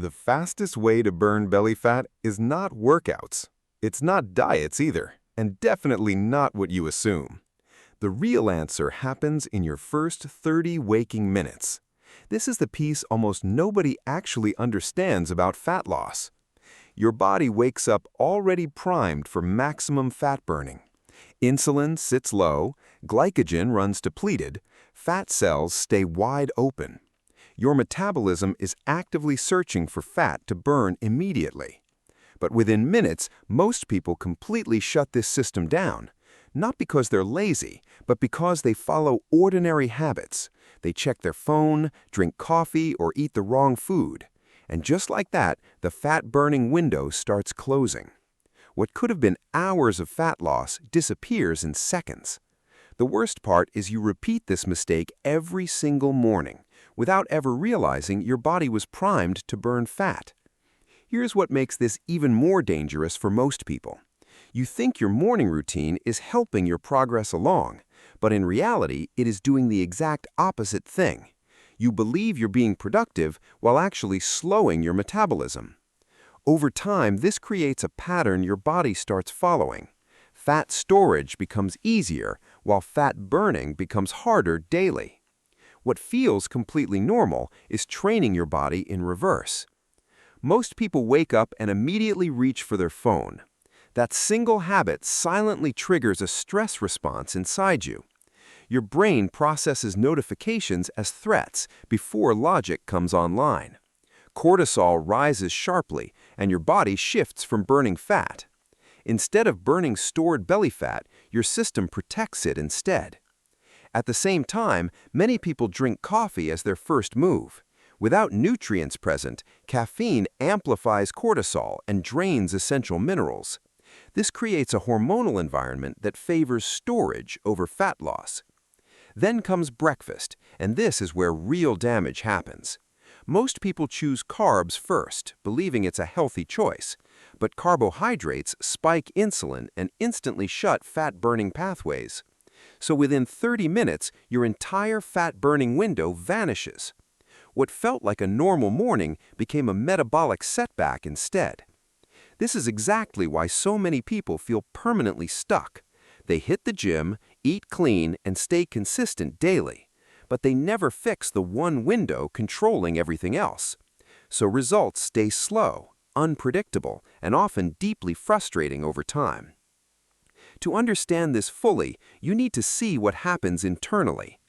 The fastest way to burn belly fat is not workouts. It's not diets either, and definitely not what you assume. The real answer happens in your first 30 waking minutes. This is the piece almost nobody actually understands about fat loss. Your body wakes up already primed for maximum fat burning. Insulin sits low, glycogen runs depleted, fat cells stay wide open. Your metabolism is actively searching for fat to burn immediately. But within minutes, most people completely shut this system down, not because they're lazy, but because they follow ordinary habits. They check their phone, drink coffee, or eat the wrong food. And just like that, the fat-burning window starts closing. What could have been hours of fat loss disappears in seconds. The worst part is you repeat this mistake every single morning, without ever realizing your body was primed to burn fat. Here's what makes this even more dangerous for most people. You think your morning routine is helping your progress along, but in reality, it is doing the exact opposite thing. You believe you're being productive while actually slowing your metabolism. Over time, this creates a pattern your body starts following. Fat storage becomes easier, while fat burning becomes harder daily. What feels completely normal is training your body in reverse. Most people wake up and immediately reach for their phone. That single habit silently triggers a stress response inside you. Your brain processes notifications as threats before logic comes online. Cortisol rises sharply, and your body shifts from burning fat. Instead of burning stored belly fat, your system protects it instead. At the same time, many people drink coffee as their first move. Without nutrients present, caffeine amplifies cortisol and drains essential minerals. This creates a hormonal environment that favors storage over fat loss. Then comes breakfast, and this is where real damage happens. Most people choose carbs first, believing it's a healthy choice. But carbohydrates spike insulin and instantly shut fat-burning pathways. So within 30 minutes, your entire fat-burning window vanishes. What felt like a normal morning became a metabolic setback instead. This is exactly why so many people feel permanently stuck. They hit the gym, eat clean, and stay consistent daily. But they never fix the one window controlling everything else. So results stay slow, unpredictable, and often deeply frustrating over time. To understand this fully, you need to see what happens internally.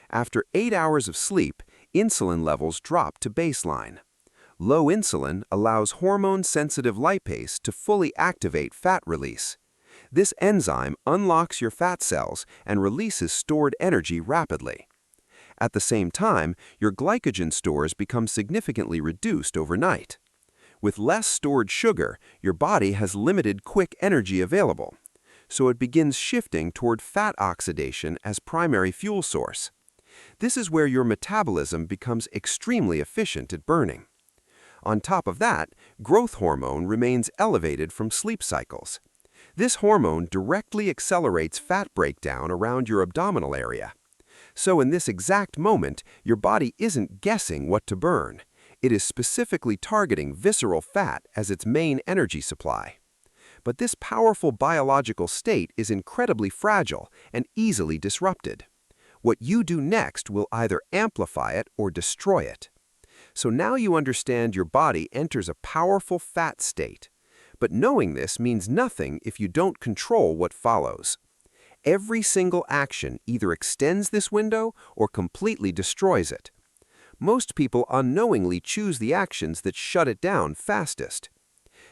After 8 hours of sleep, insulin levels drop to baseline. Low insulin allows hormone-sensitive lipase to fully activate fat release. This enzyme unlocks your fat cells and releases stored energy rapidly. At the same time, your glycogen stores become significantly reduced overnight. With less stored sugar, your body has limited quick energy available, so it begins shifting toward fat oxidation as primary fuel source. This is where your metabolism becomes extremely efficient at burning. On top of that, growth hormone remains elevated from sleep cycles. This hormone directly accelerates fat breakdown around your abdominal area. So in this exact moment, your body isn't guessing what to burn. It is specifically targeting visceral fat as its main energy supply. But this powerful biological state is incredibly fragile and easily disrupted. What you do next will either amplify it or destroy it. So now you understand your body enters a powerful fat state. But knowing this means nothing if you don't control what follows. Every single action either extends this window or completely destroys it. Most people unknowingly choose the actions that shut it down fastest.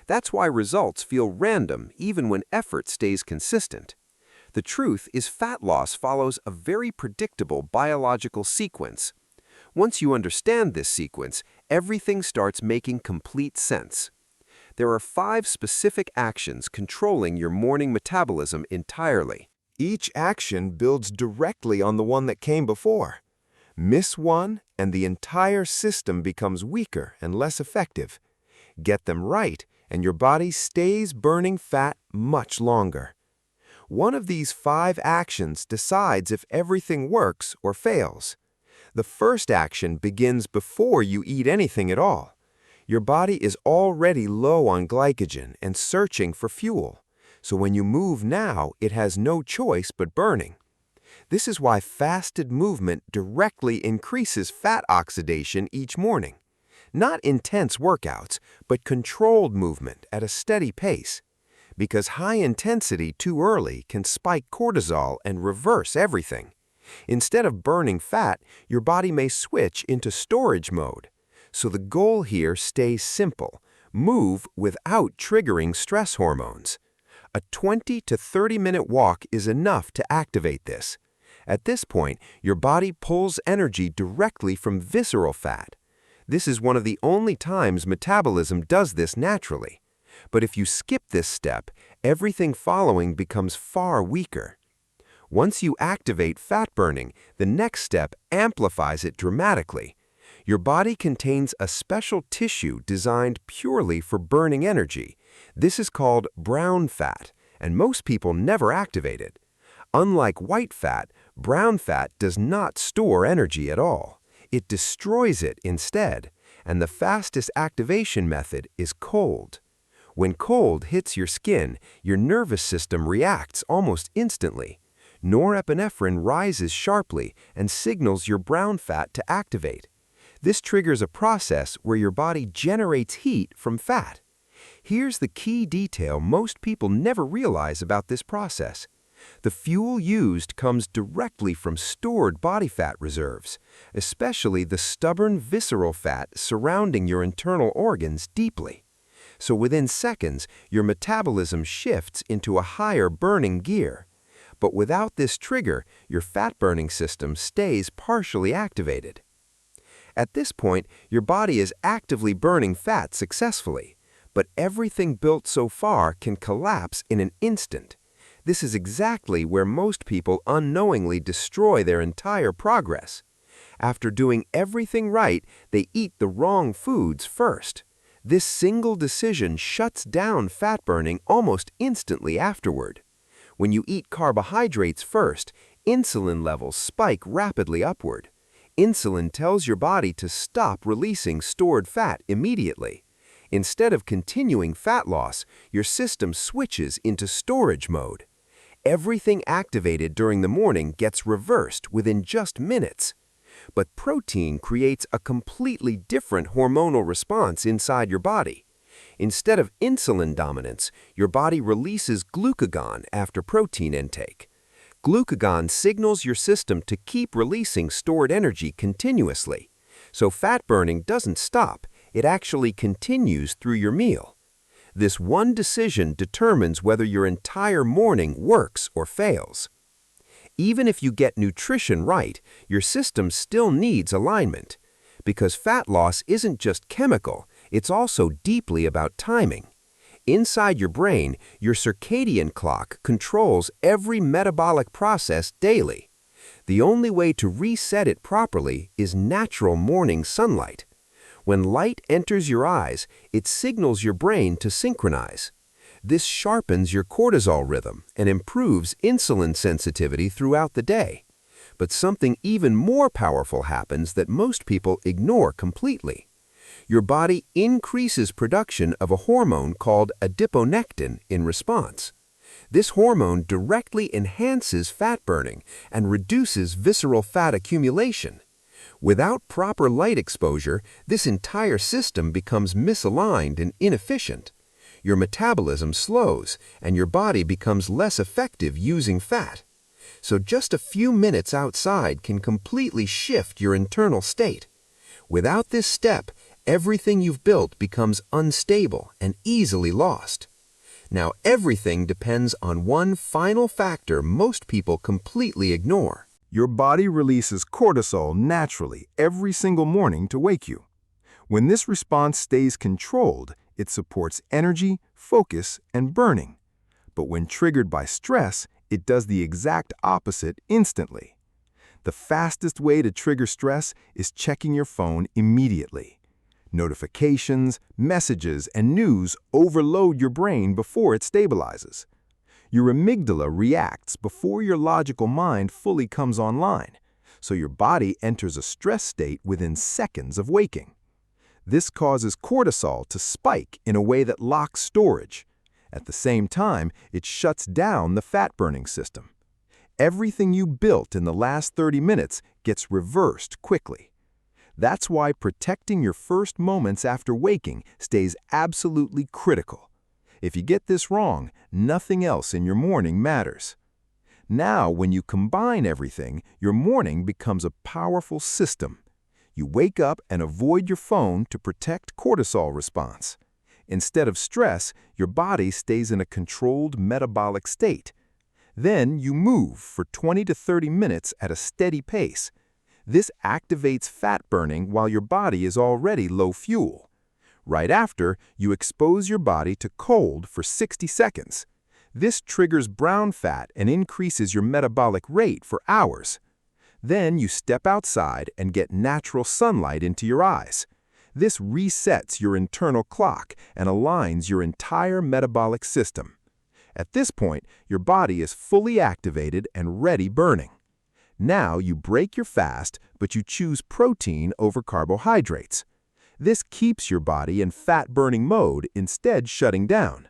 That's why results feel random even when effort stays consistent. The truth is fat loss follows a very predictable biological sequence. Once you understand this sequence, everything starts making complete sense. There are 5 specific actions controlling your morning metabolism entirely. Each action builds directly on the one that came before. Miss one, and the entire system becomes weaker and less effective. Get them right, and your body stays burning fat much longer. One of these 5 actions decides if everything works or fails. The first action begins before you eat anything at all. Your body is already low on glycogen and searching for fuel. So when you move now, it has no choice but burning. This is why fasted movement directly increases fat oxidation each morning. Not intense workouts, but controlled movement at a steady pace. Because high intensity too early can spike cortisol and reverse everything. Instead of burning fat, your body may switch into storage mode. So the goal here stays simple: move without triggering stress hormones. A 20 to 30-minute walk is enough to activate this. At this point, your body pulls energy directly from visceral fat. This is one of the only times metabolism does this naturally. But if you skip this step, everything following becomes far weaker. Once you activate fat burning, the next step amplifies it dramatically. Your body contains a special tissue designed purely for burning energy. This is called brown fat, and most people never activate it. Unlike white fat, brown fat does not store energy at all. It destroys it instead, and the fastest activation method is cold. When cold hits your skin, your nervous system reacts almost instantly. Norepinephrine rises sharply and signals your brown fat to activate. This triggers a process where your body generates heat from fat. Here's the key detail most people never realize about this process. The fuel used comes directly from stored body fat reserves, especially the stubborn visceral fat surrounding your internal organs deeply. So within seconds, your metabolism shifts into a higher burning gear. But without this trigger, your fat-burning system stays partially activated. At this point, your body is actively burning fat successfully, but everything built so far can collapse in an instant. This is exactly where most people unknowingly destroy their entire progress. After doing everything right, they eat the wrong foods first. This single decision shuts down fat burning almost instantly afterward. When you eat carbohydrates first, insulin levels spike rapidly upward. Insulin tells your body to stop releasing stored fat immediately. Instead of continuing fat loss, your system switches into storage mode. Everything activated during the morning gets reversed within just minutes. But protein creates a completely different hormonal response inside your body. Instead of insulin dominance, your body releases glucagon after protein intake. Glucagon signals your system to keep releasing stored energy continuously. So fat burning doesn't stop, it actually continues through your meal. This one decision determines whether your entire morning works or fails. Even if you get nutrition right, your system still needs alignment. Because fat loss isn't just chemical, it's also deeply about timing. Inside your brain, your circadian clock controls every metabolic process daily. The only way to reset it properly is natural morning sunlight. When light enters your eyes, it signals your brain to synchronize. This sharpens your cortisol rhythm and improves insulin sensitivity throughout the day. But something even more powerful happens that most people ignore completely. Your body increases production of a hormone called adiponectin in response. This hormone directly enhances fat burning and reduces visceral fat accumulation. Without proper light exposure, this entire system becomes misaligned and inefficient. Your metabolism slows, and your body becomes less effective using fat. So just a few minutes outside can completely shift your internal state. Without this step, everything you've built becomes unstable and easily lost. Now, everything depends on one final factor most people completely ignore. Your body releases cortisol naturally every single morning to wake you. When this response stays controlled, it supports energy, focus, and burning. But when triggered by stress, it does the exact opposite instantly. The fastest way to trigger stress is checking your phone immediately. Notifications, messages, and news overload your brain before it stabilizes. Your amygdala reacts before your logical mind fully comes online, so your body enters a stress state within seconds of waking. This causes cortisol to spike in a way that locks storage. At the same time, it shuts down the fat-burning system. Everything you built in the last 30 minutes gets reversed quickly. That's why protecting your first moments after waking stays absolutely critical. If you get this wrong, nothing else in your morning matters. Now, when you combine everything, your morning becomes a powerful system. You wake up and avoid your phone to protect cortisol response. Instead of stress, your body stays in a controlled metabolic state. Then you move for 20 to 30 minutes at a steady pace. This activates fat burning while your body is already low fuel. Right after, you expose your body to cold for 60 seconds. This triggers brown fat and increases your metabolic rate for hours. Then you step outside and get natural sunlight into your eyes. This resets your internal clock and aligns your entire metabolic system. At this point, your body is fully activated and ready burning. Now you break your fast, but you choose protein over carbohydrates. This keeps your body in fat-burning mode, instead shutting down.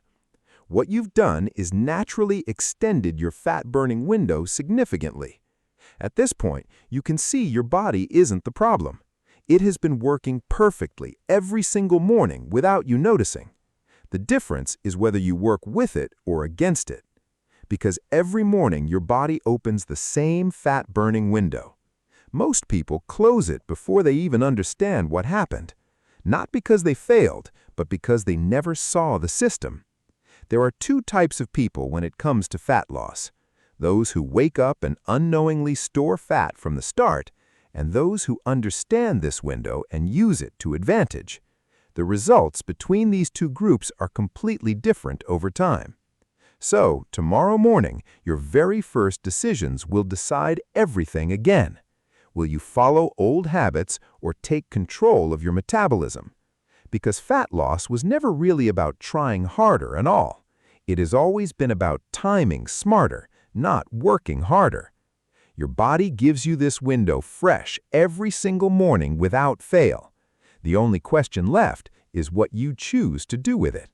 What you've done is naturally extended your fat-burning window significantly. At this point, you can see your body isn't the problem. It has been working perfectly every single morning without you noticing. The difference is whether you work with it or against it. Because every morning your body opens the same fat-burning window. Most people close it before they even understand what happened. Not because they failed, but because they never saw the system. There are two types of people when it comes to fat loss. Those who wake up and unknowingly store fat from the start, and those who understand this window and use it to advantage. The results between these two groups are completely different over time. So, tomorrow morning, your very first decisions will decide everything again. Will you follow old habits or take control of your metabolism? Because fat loss was never really about trying harder at all. It has always been about timing smarter, not working harder. Your body gives you this window fresh every single morning without fail. The only question left is what you choose to do with it.